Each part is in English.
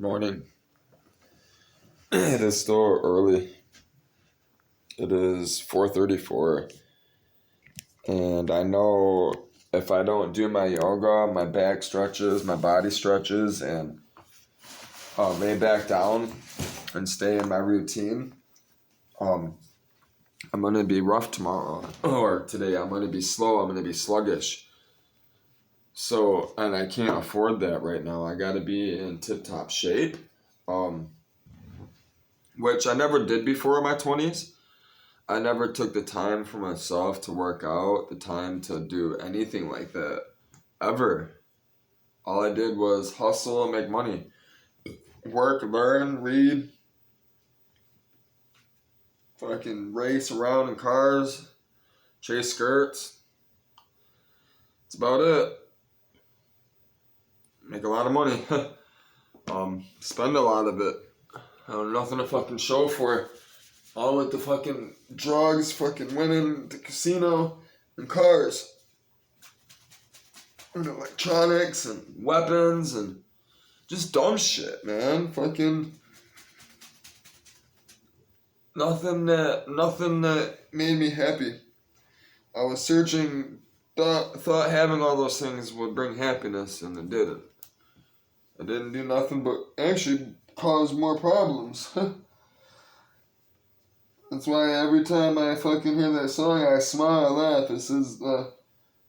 Morning. It is still early. It is 4:34, and I know if I don't do my yoga, my back stretches, my body stretches, and lay back down and stay in my routine, um, I'm gonna be rough tomorrow or today. I'm gonna be slow. I'm gonna be sluggish. So, and I can't afford that right now. I gotta be in tip-top shape, um, which I never did before in my 20s. I never took the time for myself to work out, the time to do anything like that, ever. All I did was hustle and make money. Work, learn, read, fucking race around in cars, chase skirts. That's about it. Make a lot of money. Spend a lot of it. I have nothing to fucking show for it. All with the fucking drugs, fucking women, the casino, and cars. And electronics and weapons and just dumb shit, man. Fucking nothing that made me happy. I was searching, thought having all those things would bring happiness, and it didn't. It didn't do nothing but actually cause more problems. That's why every time I fucking hear that song, I smile, I laugh. It says, the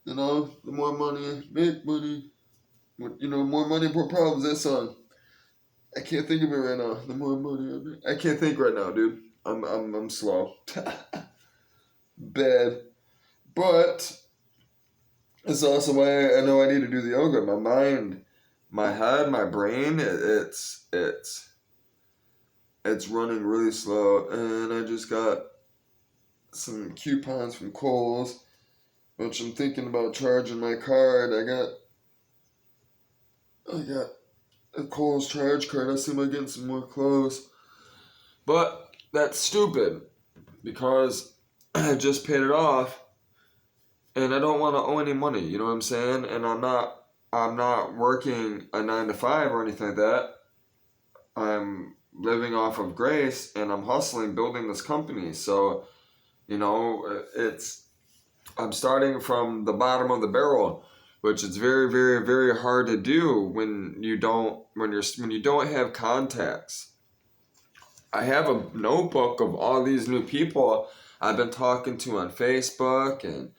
more money, make money. More money, more problems. That song. I can't think of it right now. The more money I make. I can't think right now, dude. I'm slow. Bad. But it's also why I know I need to do the yoga. My mind, my head, my brain, it's running really slow, and I just got some coupons from Kohl's, which I'm thinking about charging my card. I got a Kohl's charge card. I see about getting some more clothes. But that's stupid because I just paid it off and I don't want to owe any money, you know what I'm saying? And I'm not working a 9 to 5 or anything like that. I'm living off of grace and I'm hustling building this company. So, I'm starting from the bottom of the barrel, which is very, very, very hard to do when you don't have contacts. I have a notebook of all these new people I've been talking to on Facebook and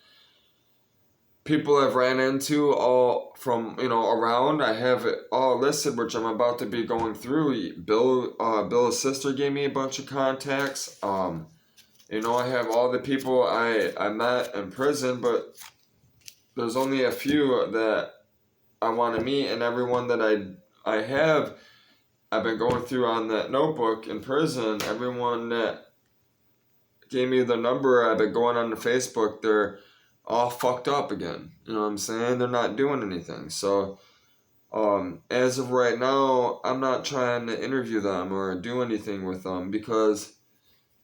people I've ran into all from, around. I have it all listed, which I'm about to be going through. Bill's sister gave me a bunch of contacts. I have all the people I met in prison, but there's only a few that I want to meet, and everyone that I've been going through on that notebook in prison. Everyone that gave me the number, I've been going on to Facebook, they're all fucked up again. You know what I'm saying? They're not doing anything. So, as of right now, I'm not trying to interview them or do anything with them because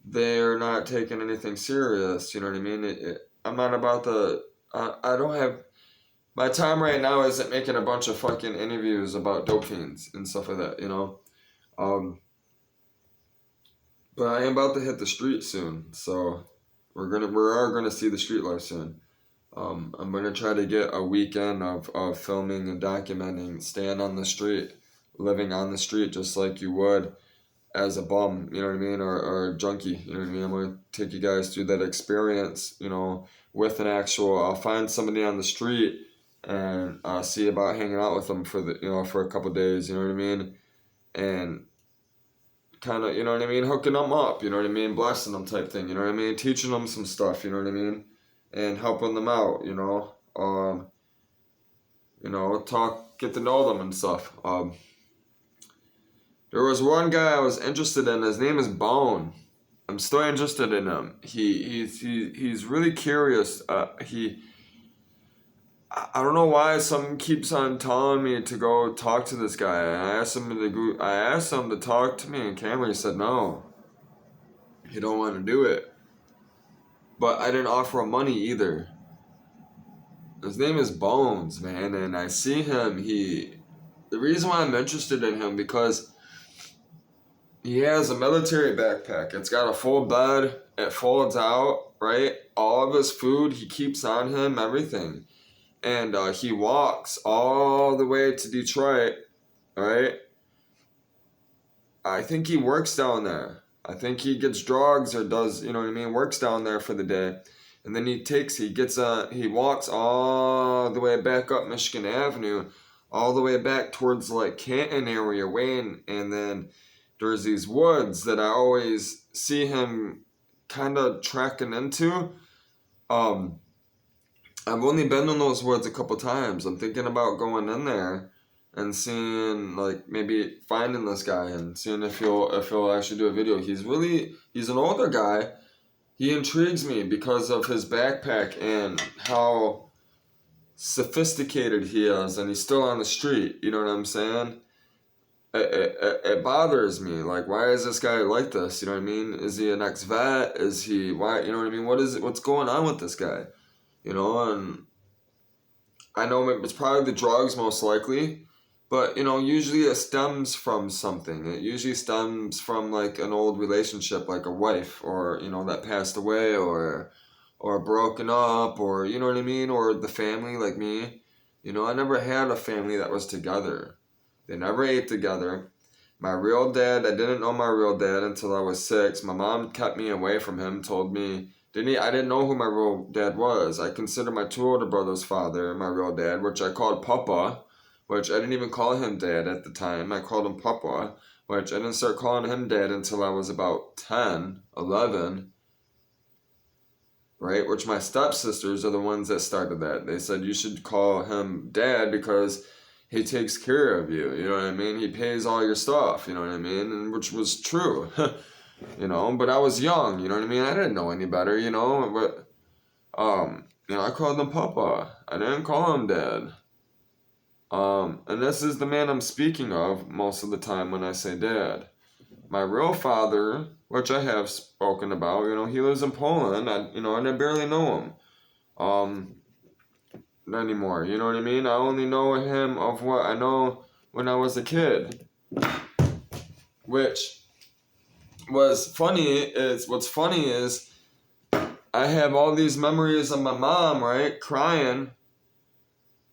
they're not taking anything serious. You know what I mean? I'm not about the. I don't have. My time right now isn't making a bunch of fucking interviews about dope fiends and stuff like that, But I am about to hit the street soon, so we are gonna see the street life soon. I'm gonna try to get a weekend of filming and documenting, staying on the street, living on the street just like you would as a bum, you know what I mean, or a junkie, you know what I mean. I'm gonna take you guys through that experience, with an actual. I'll find somebody on the street and see about hanging out with them for a couple days, you know what I mean, and kind of, you know what I mean, hooking them up, you know what I mean, blessing them type thing, you know what I mean, teaching them some stuff, you know what I mean, and helping them out, get to know them and stuff. There was one guy I was interested in. His name is Bone. I'm still interested in him. He's really curious. I don't know why someone keeps on telling me to go talk to this guy. I asked him to talk to me in camera. He said no. He don't want to do it. But I didn't offer him money either. His name is Bones, man, and I see him. The reason why I'm interested in him because He has a military backpack. It's got a full bed. It folds out, right? All of his food he keeps on him, everything. And he walks all the way to Detroit, right? I think he works down there. I think he gets drugs or does, you know what I mean, works down there for the day. And then he walks all the way back up Michigan Avenue, all the way back towards like Canton area, Wayne, and then there's these woods that I always see him kind of tracking into. Um, I've only been in those woods a couple times. I'm thinking about going in there and seeing like maybe finding this guy and seeing if he'll actually do a video. He's an older guy. He intrigues me because of his backpack and how sophisticated he is, and he's still on the street. You know what I'm saying? It bothers me. Like, why is this guy like this? You know what I mean? Is he an ex-vet? Is he why? You know what I mean? What's going on with this guy? You know, and I know it's probably the drugs most likely, but you know, usually it stems from something. It usually stems from like an old relationship, like a wife, or you know, that passed away, or broken up, or you know what I mean, or the family, like me. You know, I never had a family that was together. They never ate together. My real dad, I didn't know my real dad until I was 6. My mom kept me away from him, told me I didn't know who my real dad was. I considered my 2 older brothers' father my real dad, which I called Papa, which I didn't even call him dad at the time. I called him Papa, which I didn't start calling him dad until I was about 10, 11, right? Which my stepsisters are the ones that started that. They said you should call him dad because he takes care of you, you know what I mean? He pays all your stuff, you know what I mean? And which was true. You know, but I was young, you know what I mean? I didn't know any better, you know, but you know, I called him Papa. I didn't call him Dad. And this is the man I'm speaking of most of the time when I say Dad. My real father, which I have spoken about, you know, he lives in Poland, and I barely know him. Anymore, you know what I mean? I only know him of what I know when I was a kid. Which what's funny is I have all these memories of my mom, right, crying.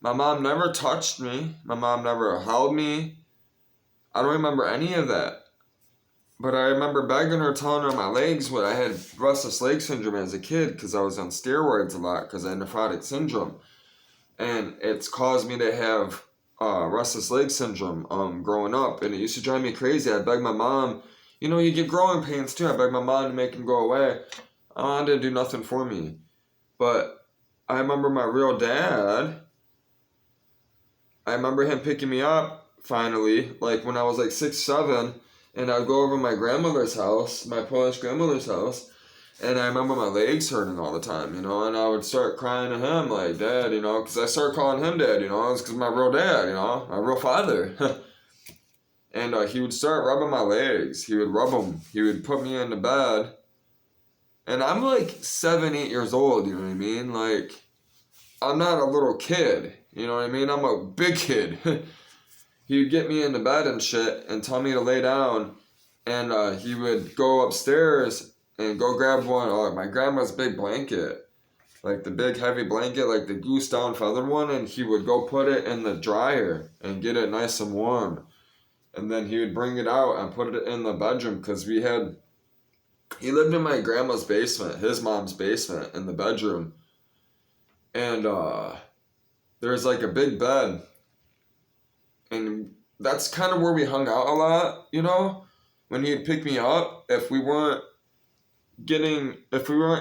My mom never touched me. My mom never held me. I don't remember any of that. But I remember begging her, telling her my legs, I had restless leg syndrome as a kid because I was on steroids a lot because I had nephrotic syndrome. And it's caused me to have restless leg syndrome growing up. And it used to drive me crazy. I begged my mom, you get growing pains too. I begged my mom to make them go away. It didn't do nothing for me. But I remember my real dad. I remember him picking me up finally, like when I was like 6, 7, and I'd go over to my grandmother's house, my Polish grandmother's house, and I remember my legs hurting all the time, and I would start crying to him like, Dad, because I started calling him Dad, it's because my real dad, my real father. And he would start rubbing my legs. He would rub them. He would put me in the bed. And I'm like 7, 8 years old, you know what I mean? Like, I'm not a little kid, you know what I mean? I'm a big kid. He would get me into bed and shit and tell me to lay down. And he would go upstairs and go grab my grandma's big blanket. Like the big heavy blanket, like the goose down feathered one. And he would go put it in the dryer and get it nice and warm. And then he would bring it out and put it in the bedroom because he lived in my grandma's basement, his mom's basement, in the bedroom. And there's like a big bed. And that's kind of where we hung out a lot, when he'd pick me up. If we weren't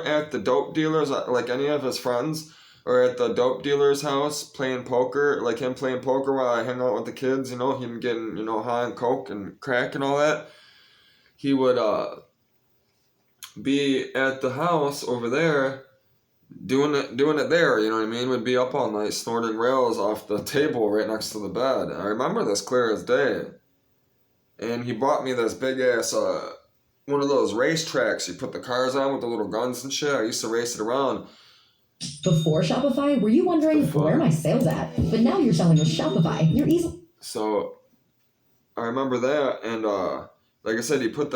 at the dope dealers, like any of his friends, or at the dope dealer's house playing poker, like him playing poker while I hang out with the kids, him getting, high on coke and crack and all that, he would be at the house over there doing it there, you know what I mean? Would be up all night snorting rails off the table right next to the bed. I remember this clear as day. And he bought me this big ass one of those racetracks you put the cars on with the little guns and shit. I used to race it around. Before Shopify, were you wondering where are my sales at? But now you're selling with Shopify. You're easy. So I remember that, and Like I said, he'd put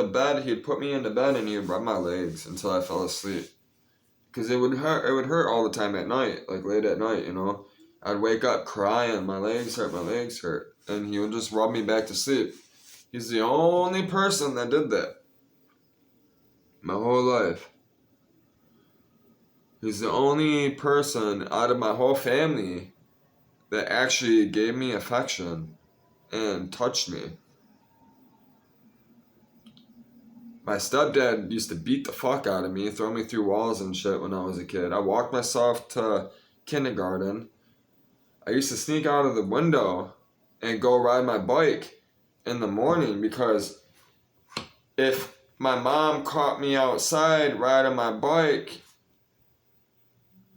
me into bed and he'd rub my legs until I fell asleep. Because it would hurt all the time at night, like late at night, you know. I'd wake up crying, my legs hurt. And he would just rub me back to sleep. He's the only person that did that. My whole life. He's the only person out of my whole family that actually gave me affection and touched me. My stepdad used to beat the fuck out of me, throw me through walls and shit when I was a kid. I walked myself to kindergarten. I used to sneak out of the window and go ride my bike in the morning because if my mom caught me outside riding my bike,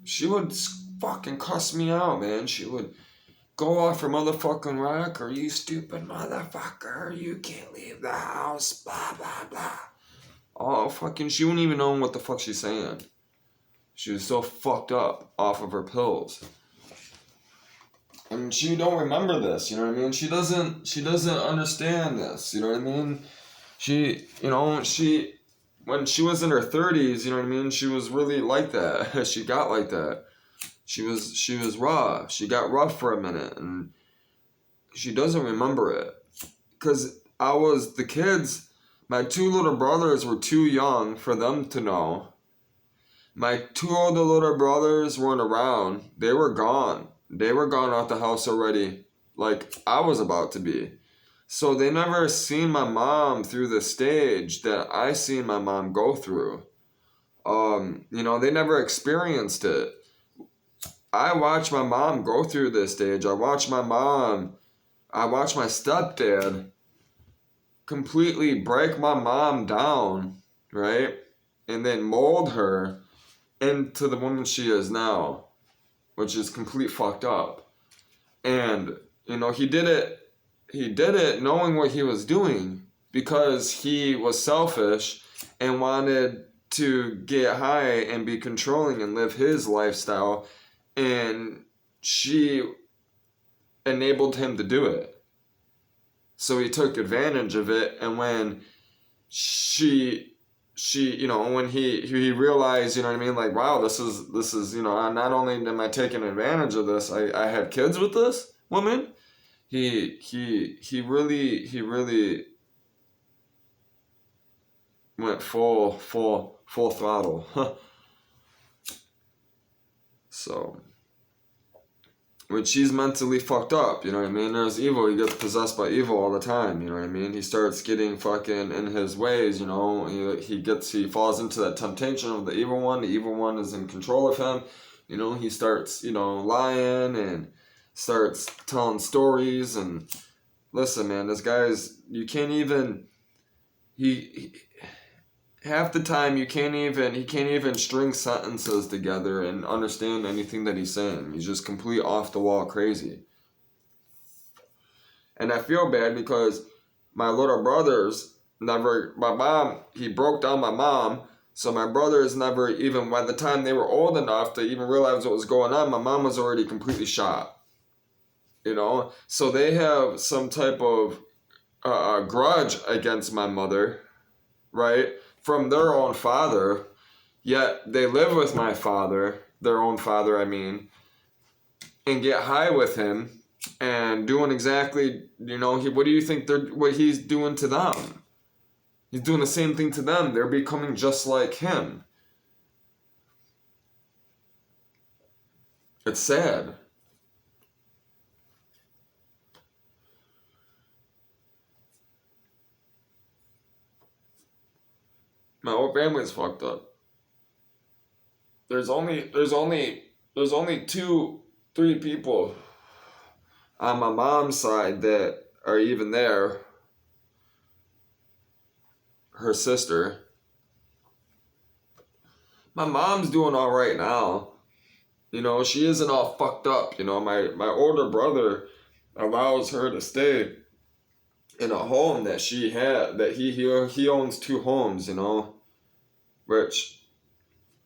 she would fucking cuss me out, man. She would go off her motherfucking rocker. You stupid motherfucker. You can't leave the house. Blah, blah, blah. Oh, fucking, she wouldn't even know what the fuck she's saying. She was so fucked up off of her pills. And she don't remember this, you know what I mean? She doesn't understand this, you know what I mean? When she was in her 30s, you know what I mean? She was really like that. She got like that. She was raw. She got rough for a minute, and she doesn't remember it. Because the kids, my two little brothers were too young for them to know. My two older little brothers weren't around. They were gone. They were gone out the house already, like I was about to be. So they never seen my mom through the stage that I seen my mom go through. They never experienced it. I watched my mom go through this stage. I watched my stepdad completely break my mom down, right? And then mold her into the woman she is now, which is complete fucked up. And, he did it knowing what he was doing because he was selfish and wanted to get high and be controlling and live his lifestyle. And she enabled him to do it. So he took advantage of it, and when when he realized, you know what I mean, like, wow, this is, not only am I taking advantage of this, I have kids with this woman. He really went full throttle. So, when she's mentally fucked up, you know what I mean? There's evil, he gets possessed by evil all the time, you know what I mean? He starts getting fucking in his ways, he falls into that temptation of the evil one is in control of him, he starts, lying and starts telling stories, and listen, man, this guy's, you can't even, half the time he can't even string sentences together and understand anything that he's saying. He's just complete off the wall crazy. And I feel bad because my little brothers he broke down my mom, so my brothers never even, by the time they were old enough to even realize what was going on, my mom was already completely shot. So they have some type of grudge against my mother, right? From their own father, yet they live with my father, their own father, I mean, and get high with him and doing exactly, what do you think what he's doing to them? He's doing the same thing to them. They're becoming just like him. It's sad. My whole family's fucked up. There's only 3 people on my mom's side that are even there. Her sister. My mom's doing all right now. She isn't all fucked up. My older brother allows her to stay in a home that she had, that he owns 2 homes, which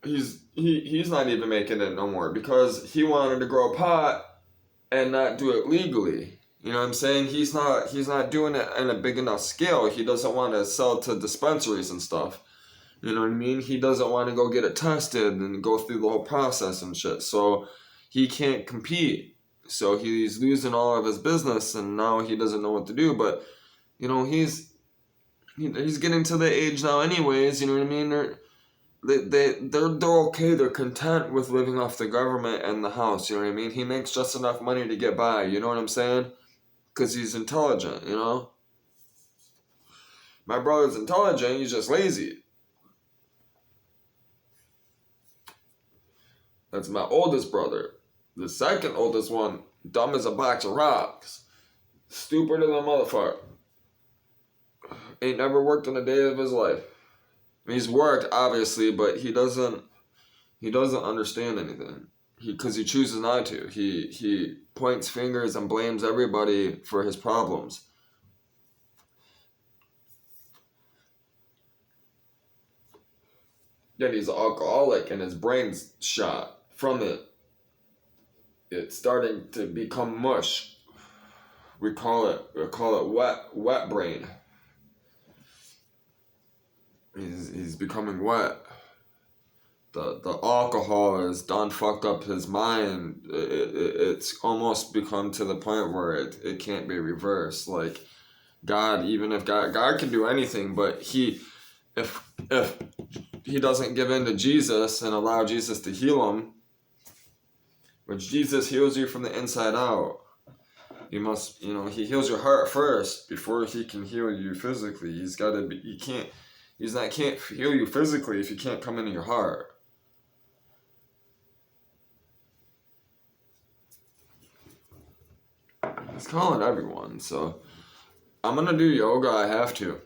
he's not even making it no more because he wanted to grow pot and not do it legally, You know what I'm saying? He's not doing it in a big enough scale. He doesn't want to sell to dispensaries and stuff. You know what I mean? He doesn't want to go get it tested and go through the whole process and shit. So he can't compete. So he's losing all of his business, and now he doesn't know what to do. But you know, he's getting to the age now, anyways. You know what I mean? They're okay. They're content with living off the government and the house. You know what I mean? He makes just enough money to get by. You know what I'm saying? Because he's intelligent. You know. My brother's intelligent. He's just lazy. That's my oldest brother. The second oldest one, dumb as a box of rocks. Stupid as a motherfucker. Ain't never worked in a day of his life. He's worked, obviously, but he doesn't understand anything. Because he chooses not to. He points fingers and blames everybody for his problems. Yet he's an alcoholic and his brain's shot from it. It's starting to become mush. We call it wet brain. He's becoming wet. The alcohol has done fucked up his mind. It's almost become to the point where it can't be reversed. Like God, even if God can do anything, but if he doesn't give in to Jesus and allow Jesus to heal him, which Jesus heals you from the inside out. He heals your heart first before he can heal you physically. He can't heal you physically if he can't come into your heart. He's calling everyone, so I'm gonna do yoga. I have to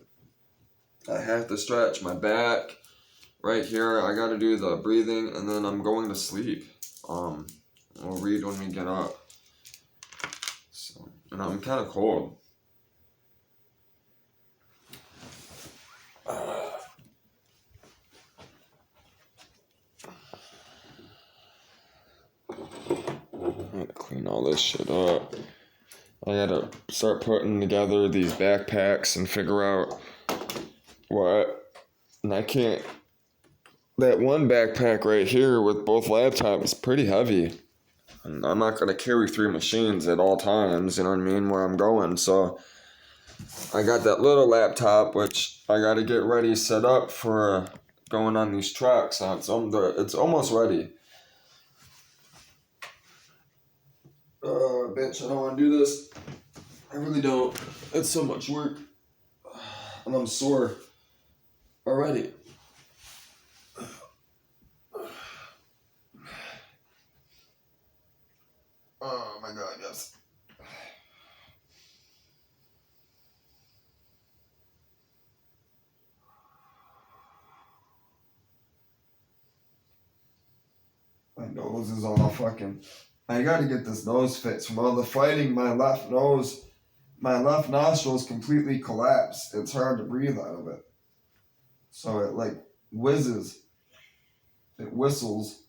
stretch my back right here. I gotta do the breathing, and then I'm going to sleep. We'll read when we get up. So, and I'm kind of cold. I gotta clean all this shit up. I gotta start putting together these backpacks and figure out what. And I can't. That one backpack right here with both laptops is pretty heavy. And I'm not gonna carry 3 machines at all times, you know what I mean, where I'm going. So I got that little laptop, which I gotta get ready, set up for going on these trucks. It's almost ready. Bitch, I don't want to do this. I really don't. It's so much work. And I'm sore already. Oh my God, yes. My nose is all fucking... I gotta get this nose fixed. From all the fighting, my left nostril is completely collapsed. It's hard to breathe out of it. So it like whizzes. It whistles.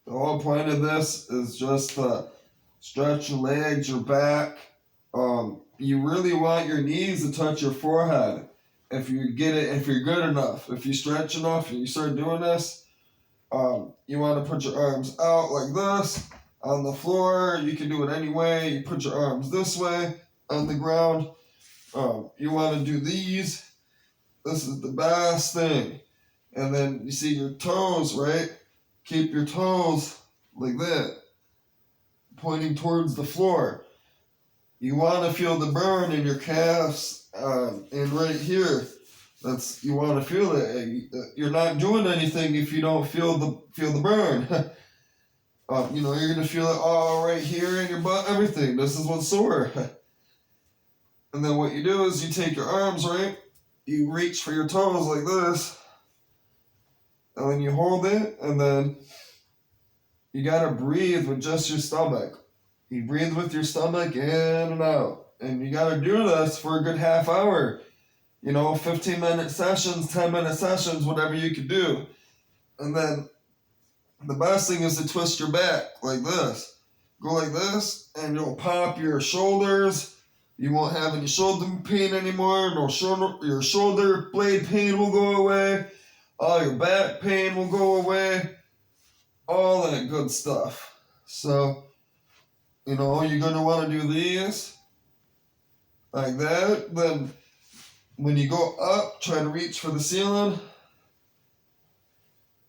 The whole point of this is just to stretch your legs, your back. You really want your knees to touch your forehead. If you're good enough, if you stretch enough and you start doing this, you want to put your arms out like this on the floor. You can do it any way. You put your arms this way on the ground. You want to do these. This is the best thing. And then you see your toes, right? Keep your toes like that, pointing towards the floor. You want to feel the burn in your calves. And right here, you want to feel it. You're not doing anything if you don't feel the burn. You're gonna feel it all right here in your butt, everything. This is what's sore. And then what you do is you take your arms, right? You reach for your toes like this, and then you hold it, and then you gotta breathe with just your stomach. You breathe with your stomach in and out. And you gotta do this for a good half hour. 15-minute sessions, 10-minute sessions, whatever you can do. And then the best thing is to twist your back like this. Go like this, and you'll pop your shoulders. You won't have any shoulder pain anymore. Your shoulder blade pain will go away. All your back pain will go away. All that good stuff. So, you're going to want to do these like that. Then, when you go up, try to reach for the ceiling.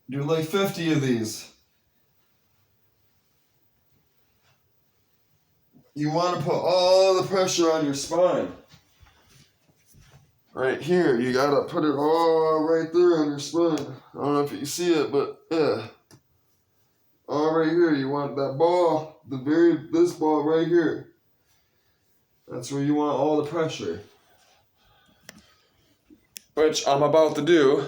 Do like 50 of these. You want to put all the pressure on your spine. Right here, you gotta put it all right there on your spine. I don't know if you can see it, but yeah. All right here, you want that ball, this ball right here. That's where you want all the pressure. Which I'm about to do.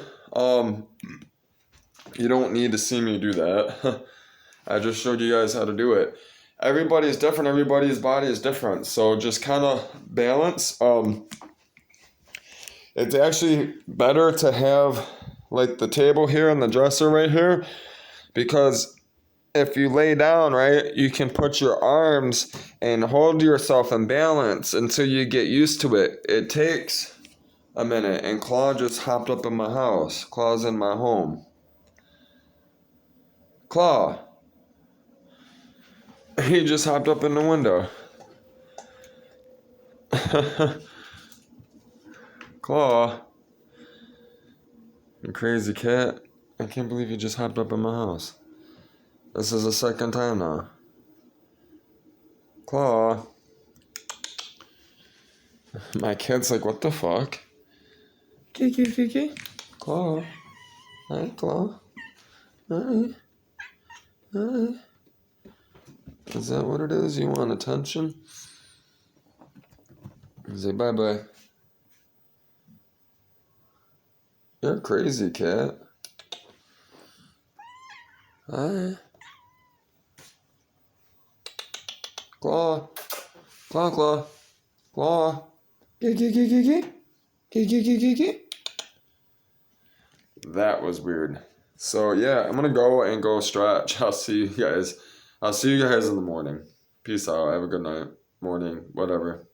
You don't need to see me do that. I just showed you guys how to do it. Everybody's different, everybody's body is different. So just kind of balance. It's actually better to have like the table here and the dresser right here, because if you lay down, right, you can put your arms and hold yourself in balance until you get used to it. It takes a minute, and Claw just hopped up in my house. Claw's in my home. Claw. He just hopped up in the window. Claw. You crazy cat. I can't believe you just hopped up in my house. This is the second time now. Claw. My kid's like, what the fuck? Kiki. Claw. Hi, Claw. Hi. Hi. Is that what it is? You want attention? Say bye-bye. You're a crazy cat. Hi. Claw. Claw. Claw. Kiki. That was weird. So yeah, I'm gonna go stretch. I'll see you guys in the morning. Peace out. Have a good night, morning, whatever.